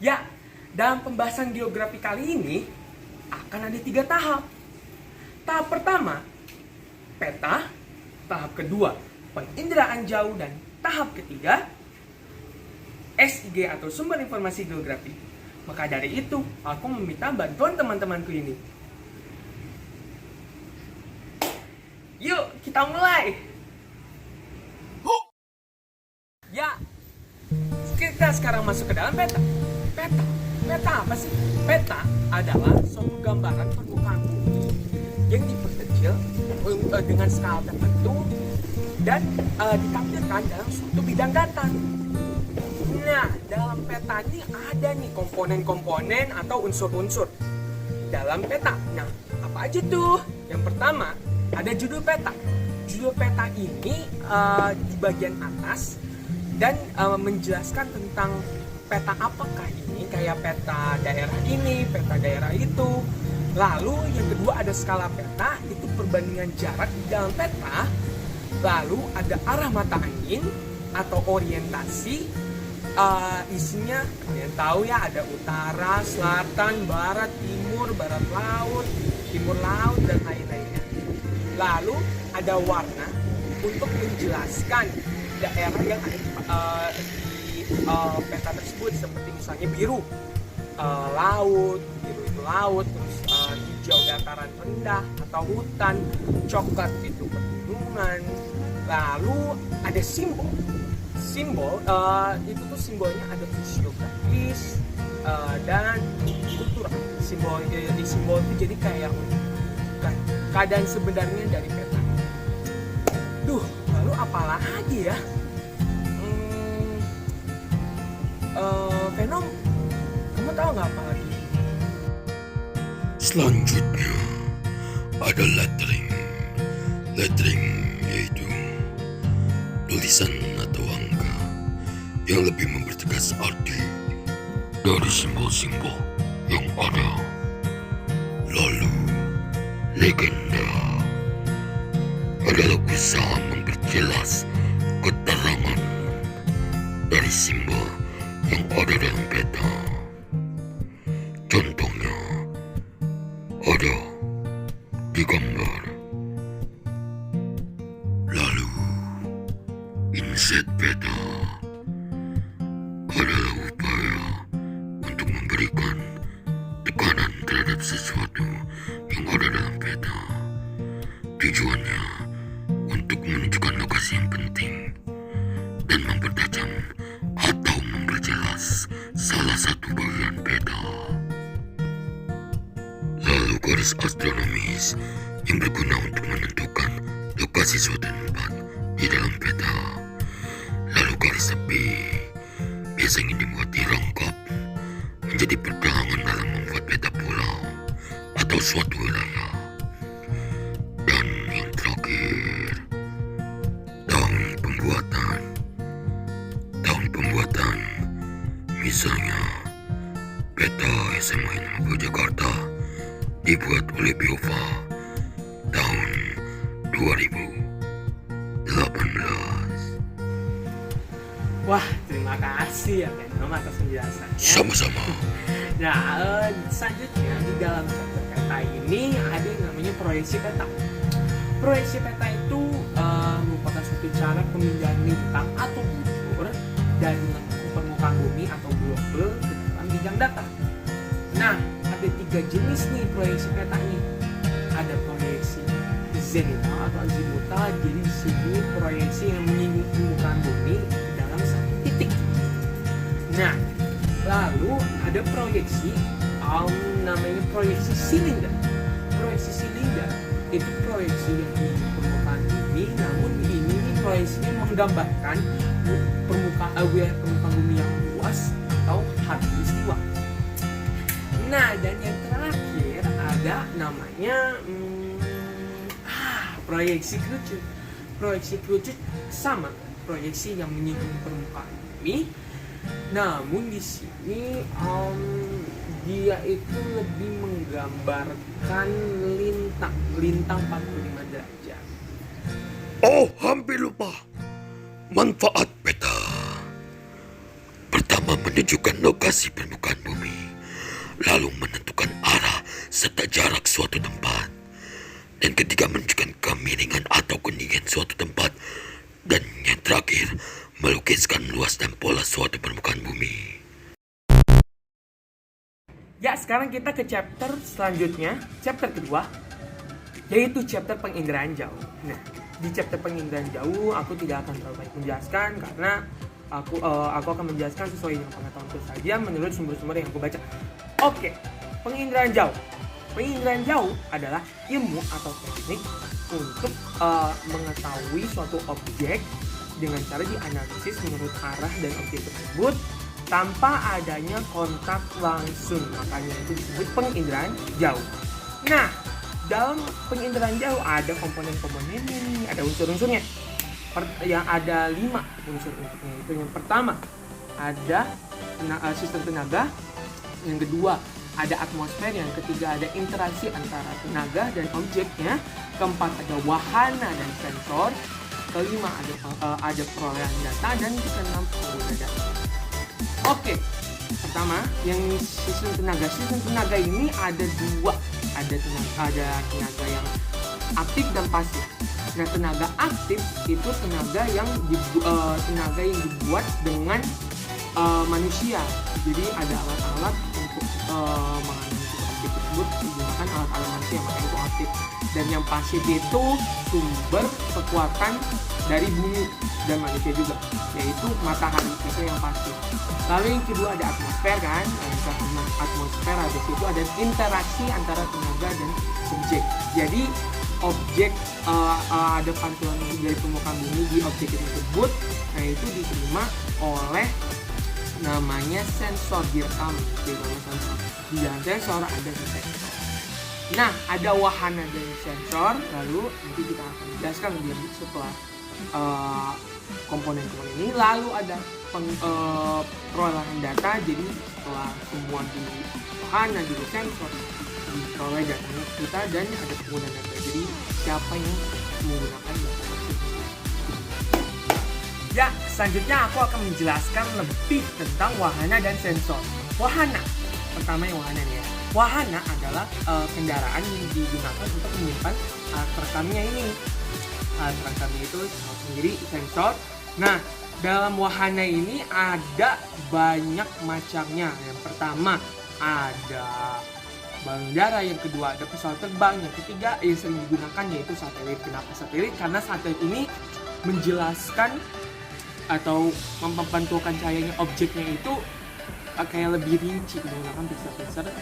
Ya, dalam pembahasan geografi kali ini akan ada 3 tahap. Tahap pertama, peta. Tahap kedua, penginderaan jauh. Dan tahap ketiga, SIG atau sumber informasi geografi. Maka dari itu, aku meminta bantuan teman-temanku ini. Yuk, kita mulai! Ya, kita sekarang masuk ke dalam peta. Peta apa sih? Peta adalah suatu gambaran permukaan bumi yang diperkecil dengan skala tertentu dan ditampilkan dalam suatu bidang data. Nah, dalam peta ini ada nih komponen-komponen atau unsur-unsur dalam peta. Nah, apa aja tuh? Yang pertama, ada judul peta. Judul peta ini di bagian atas dan menjelaskan tentang peta apakah ini, kayak peta daerah ini, peta daerah itu. Lalu yang kedua ada skala peta, itu perbandingan jarak di dalam peta. Lalu ada arah mata angin atau orientasi, isinya kalian tahu ya, ada utara, selatan, barat, timur laut dan lain-lainnya. Lalu ada warna untuk menjelaskan daerah yang ada di peta tersebut, seperti misalnya biru biru itu laut, terus hijau dataran rendah atau hutan, coklat itu pegunungan. Lalu ada simbol itu tuh simbolnya ada fisiografis dan kultural. Simbol itu jadi kayak keadaan sebenarnya dari peta. Lalu apa lagi ya? Venom, kamu tahu nggak apa lagi? Selanjutnya ada lettering. Lettering yaitu tulisan atau angka yang lebih mempertegas arti dari simbol-simbol yang ada. Lalu legenda adalah usaha memperjelas keterangan dari simbol yang ada dalam peta. Contohnya ada di gambar. Lalu inset peta adalah upaya untuk memberikan tekanan terhadap sesuatu yang ada dalam peta. Tujuannya untuk menunjukkan lokasi yang penting dan mempertajam atau memperjelas salah satu bagian peta. Lalu garis astronomis yang berguna untuk menentukan lokasi suatu tempat di dalam peta. Lalu garis tepi biasanya dibuat dirangkap menjadi pegangan dalam membuat peta pulau atau suatu wilayah. Dan yang terakhir, tahun pembuatan. Misalnya peta SMA Negeri Jakarta dibuat oleh Biova tahun 2018. Wah, terima kasih ya Venom atas penjelasannya. Sama-sama. Nah, selanjutnya di dalam chapter peta ini ada yang namanya proyeksi peta. Proyeksi peta itu merupakan suatu cara pemindahan lintang atau bujur dari permukaan bumi atau globe ke dalam bidang datar. Nah, ada 3 jenis nih proyeksi peta ini. Ada proyeksi zenital atau azimutal, jadi di sini proyeksi yang menyinggung permukaan bumi ke dalam satu titik. Nah, lalu ada proyeksi namanya proyeksi silinder. Proyeksi silinder itu proyeksi yang di permukaan bumi, namun ini proyeksinya menggambarkan wilayah permukaan bumi yang luas atau khatulistiwa. Nah, dan yang terakhir ada namanya proyeksi kerucut. Proyeksi kerucut sama proyeksi yang menyinggung permukaan bumi, namun di sini dia itu lebih menggambarkan lintang 45 derajat. Oh, hampir lupa. Manfaat peta. Pertama, menunjukkan lokasi permukaan bumi, lalu menentukan arah serta jarak suatu tempat. Dan ketiga menunjukkan kemiringan atau ketinggian suatu tempat. Dan yang terakhir, melukiskan luas dan pola suatu permukaan bumi. Ya, sekarang kita ke chapter selanjutnya, chapter kedua, yaitu chapter penginderaan jauh. Nah, di chapter penginderaan jauh aku tidak akan terlalu banyak menjelaskan karena aku akan menjelaskan sesuai dengan pengetahuanku saja menurut sumber-sumber yang aku baca. Oke, penginderaan jauh. Penginderaan jauh adalah ilmu atau teknik untuk mengetahui suatu objek dengan cara dianalisis menurut arah dan objek tersebut tanpa adanya kontak langsung. Makanya itu disebut penginderaan jauh. Nah, dalam penginderaan jauh ada komponen-komponennya nih, ada unsur-unsurnya. Yang ada 5 unsur unsurnya. Itu yang pertama ada sistem tenaga, yang kedua ada atmosfer, yang ketiga ada interaksi antara tenaga dan objeknya, keempat ada wahana dan sensor, kelima ada perolehan data, dan keenam pengguna data. Oke, pertama yang sistem tenaga. Sistem tenaga ini ada 2, ada tenaga yang aktif dan pasif. Nah, tenaga aktif itu tenaga yang dibuat dengan manusia. Jadi ada alat-alat untuk menganalisis objek tersebut menggunakan alat-alat manusia, makanya itu aktif. Dan yang pasif itu sumber kekuatan dari bumi dan manusia juga, yaitu matahari, itu yang pasif. Lalu yang kedua ada atmosfer kan, atmosfer ada situ ada interaksi antara tenaga dan objek. Jadi objek ada pantulan dari permukaan bumi di objek tersebut, nah itu diterima oleh namanya sensor, direkam di dalam sensor. Di dalam sensor ada detektor. Nah, ada wahana dan sensor, lalu nanti kita akan jelaskan lebih lanjut setelah komponen-komponen ini. Lalu ada perolehan data, jadi setelah semua di wahana, di sensor, diperoleh datanya kita, dan ada pengguna data. Jadi siapa yang menggunakan data tersebut. Ya, selanjutnya aku akan menjelaskan lebih tentang wahana dan sensor. Wahana, pertama yang wahana nih ya. Wahana adalah kendaraan yang digunakan untuk menyimpan alat perekamnya ini. Alat perekamnya itu sendiri sensor. Nah, dalam wahana ini ada banyak macamnya. Yang pertama ada balon udara, yang kedua ada pesawat terbang, yang ketiga yang sering digunakan yaitu satelit. Kenapa satelit? Karena satelit ini menjelaskan atau memperpantulkan cahayanya objeknya itu kayak lebih rinci menggunakan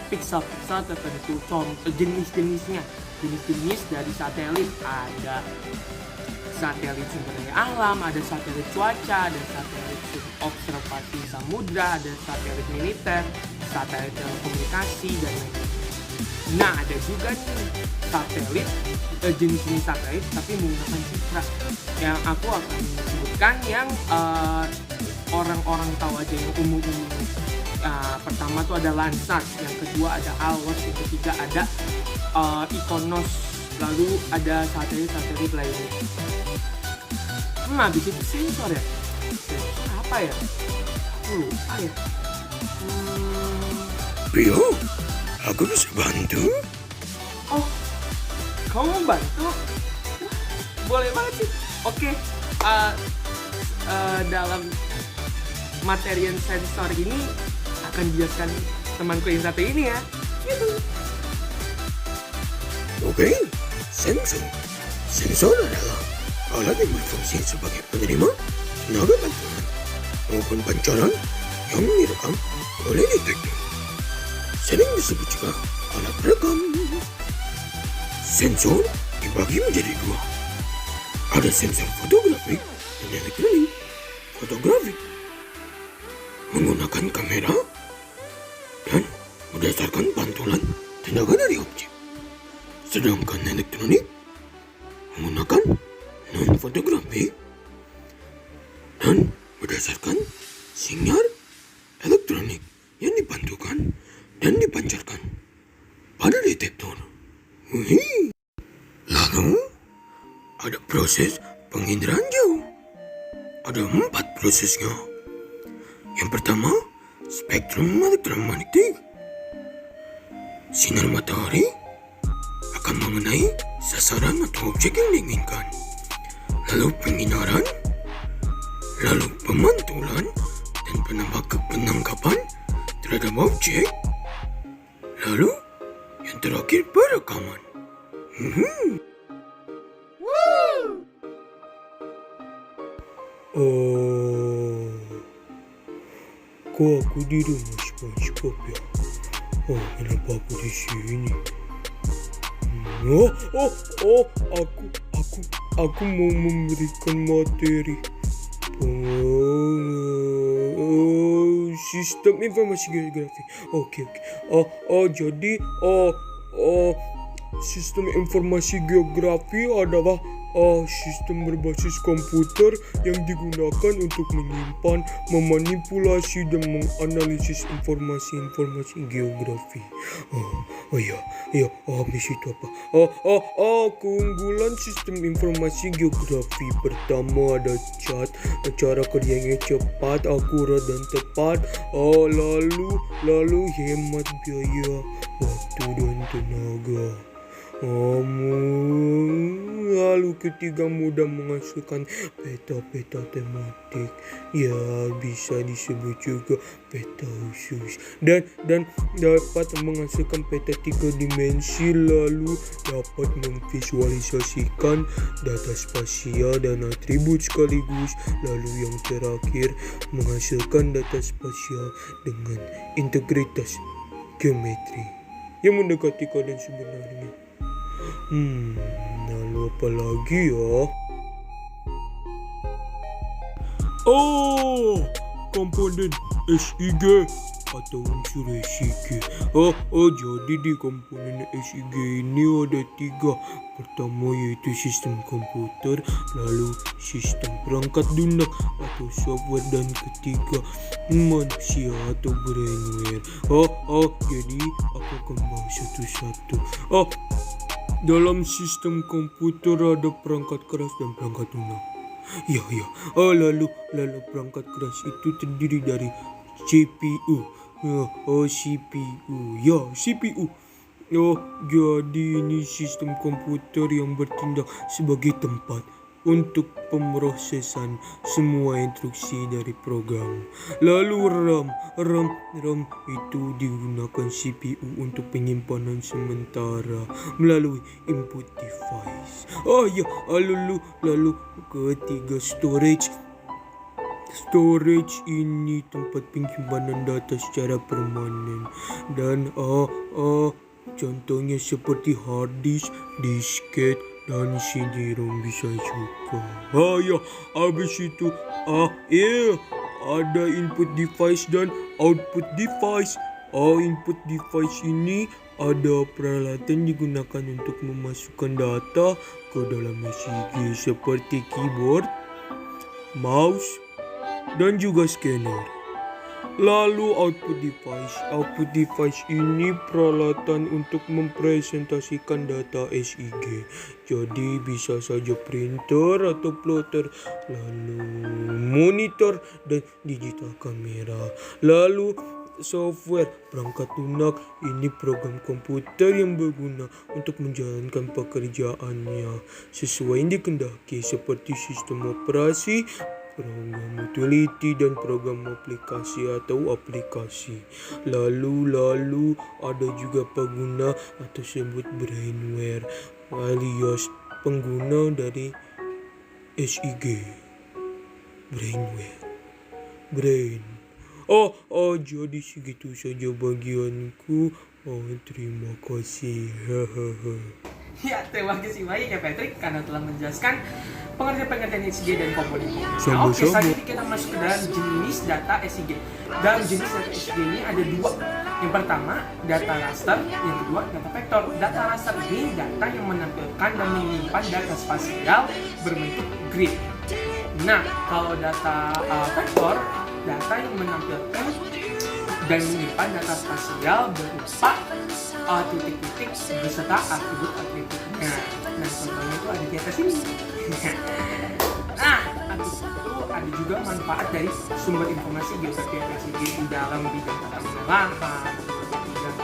pixel tertentu. Contoh jenis-jenis dari satelit, ada satelit sumber daya alam, ada satelit cuaca, ada satelit observasi samudra, ada satelit militer, satelit telekomunikasi, dan lain-lain. Nah, ada juga nih satelit, jenis-jenis satelit tapi menggunakan citra. Yang aku akan sebutkan yang orang-orang tahu aja, yang umum-umum. Pertama tuh ada Landsat, yang kedua ada Allos, yang ketiga ada Ikonos, lalu ada satelit-satelit lainnya. Habis itu sensor ya. Sensor apa ya? Aku lupa ya. Rio, aku bisa bantu? Oh, kamu mau bantu? Boleh banget sih. Oke, dalam materi sensor ini akan dijelaskan temanku yang satu ini ya. Oke, sensor adalah alat yang berfungsi sebagai penerima tenaga bantuan maupun pancaran yang direkam oleh detektor. Sering disebut juga alat perekam. Sensor dibagi menjadi 2. Ada sensor fotografik dan elektronik. Fotografik menggunakan kamera dan berdasarkan pantulan tenaga dari objek. Sedangkan elektronik menggunakan non-fotografik dan berdasarkan sinyal elektronik yang dipantulkan dan dipancarkan pada detektor. Lalu ada proses penginderaan jauh. Ada 4 prosesnya. Yang pertama Spektrum elektromagnetik. Sinar matahari akan mengenai sasaran atau objek yang diinginkan. Lalu penyinaran, lalu pemantulan, dan penangkapan terhadap objek. Lalu yang terakhir perekaman. Oh, kok aku di rumah SpongeBob ya? Oh, kenapa aku di sini? Aku mau memberikan materi. Sistem informasi geografi. Oke. Jadi sistem informasi geografi adalah sistem berbasis komputer yang digunakan untuk menyimpan, memanipulasi, dan menganalisis informasi geografi. Habis itu apa? Keunggulan sistem informasi geografi. Pertama ada cara kerjanya cepat, akurat, dan tepat. Lalu hemat biaya, waktu, dan tenaga. Lalu ketiga, mudah menghasilkan peta-peta tematik. Ya, bisa disebut juga peta khusus. Dan dapat menghasilkan peta 3 dimensi. Lalu dapat memvisualisasikan data spasial dan atribut sekaligus. Lalu yang terakhir, menghasilkan data spasial dengan integritas geometri yang mendekati keadaan sebenarnya. Lalu apa lagi ya? Komponen SIG atau unsur SIG. Jadi di komponen SIG ini ada 3. Pertama yaitu sistem komputer, lalu sistem perangkat lunak atau software, dan ketiga manusia atau brainware. Jadi aku akan bahas satu-satu. Dalam sistem komputer ada perangkat keras dan perangkat lunak. Lalu perangkat keras itu terdiri dari CPU. CPU. Jadi ini sistem komputer yang bertindak sebagai tempat untuk pemrosesan semua instruksi dari program. Lalu RAM itu digunakan CPU untuk penyimpanan sementara melalui input device. Lalu ketiga, storage. Storage ini tempat penyimpanan data secara permanen. Dan contohnya seperti hard disk, disket, dan CD-ROM bisa juga. Habis itu ada input device dan output device. Input device ini ada peralatan digunakan untuk memasukkan data ke dalam SIG seperti keyboard, mouse, dan juga scanner. Lalu output device ini peralatan untuk mempresentasikan data SIG. Jadi bisa saja printer atau plotter, lalu monitor, dan digital kamera. Lalu software, perangkat lunak ini program komputer yang berguna untuk menjalankan pekerjaannya sesuai yang dikehendaki, seperti sistem operasi, program utility, dan program aplikasi atau aplikasi. Lalu ada juga pengguna atau sebut brainware alias pengguna dari SIG. Brain. Jadi segitu saja bagianku. Terima kasih. Ya, terima kasih banyak ya Patrick karena telah menjelaskan pengertian SIG dan komponennya. Sama-sama. Selanjutnya kita masuk ke dalam jenis data SIG. Dalam jenis data SIG ini ada 2. Yang pertama, data raster. Yang kedua, data vektor. Data raster ini data yang menampilkan dan menyimpan data spasial berbentuk grid. Nah, kalau data vektor, data yang menampilkan dan menyimpan data spasial berupa titik-titik beserta atribut-atributnya. Nah, contohnya itu ada di atas sini. Nah, habis itu ada ada juga manfaat dari sumber informasi geografi SIG di dalam bidang tata guna lahan, bidang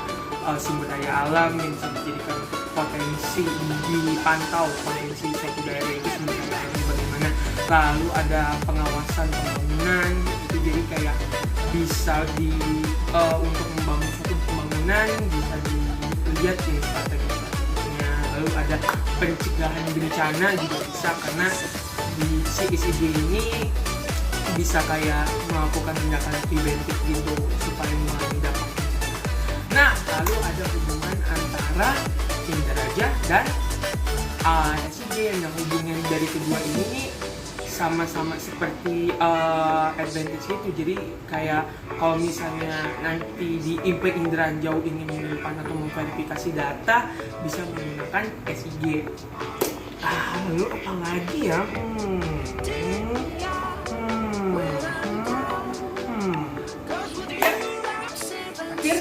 sumber daya alam yang bisa dijadikan untuk potensi dipantau potensi suatu daerah itu sumber daya alamnya bagaimana. Lalu ada pengawasan pembangunan, itu jadi kayak bisa untuk membangun suatu pembangunan bisa dilihat ya strateginya. Lalu ada pencegahan bencana juga bisa, karena di SIG ini bisa kayak melakukan tindakan preventif gitu supaya mengurangi dampak. Nah, lalu ada hubungan antara Indraja dan SIG. Yang hubungan dari kedua ini sama-sama seperti advantage itu. Jadi kayak kalau misalnya nanti di Impact Indrajau ingin menyimpan atau memverifikasi data, bisa menggunakan SIG. Lalu apa lagi ya? Akhir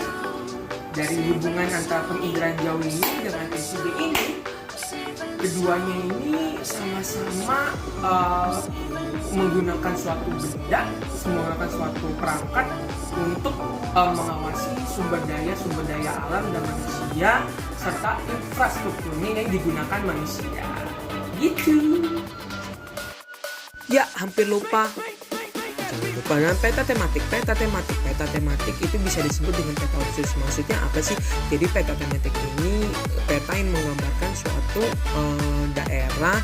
dari hubungan antara penginderaan ini dengan SIG ini, keduanya ini sama-sama menggunakan suatu benda, menggunakan suatu perangkat untuk mengawasi sumber daya alam dan manusia serta infrastrukturnya yang digunakan manusia. Gitu. Ya, hampir lupa. Jangan lupa dengan peta tematik itu bisa disebut dengan peta khusus. Maksudnya apa sih? Jadi peta tematik ini peta yang menggambarkan suatu daerah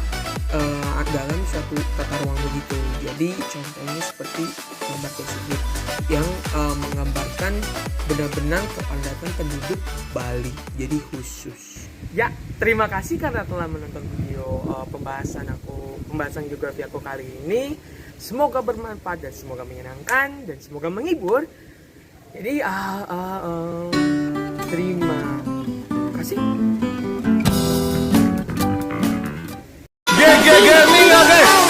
dalam suatu tata ruang begitu. Jadi contohnya seperti gambar tersebut yang menggambarkan benar-benar kepadatan penduduk Bali. Jadi khusus. Ya, terima kasih karena telah menonton video pembahasan geografi aku kali ini. Semoga bermanfaat dan semoga menyenangkan dan semoga menghibur. Jadi terima kasih. Get me, okay.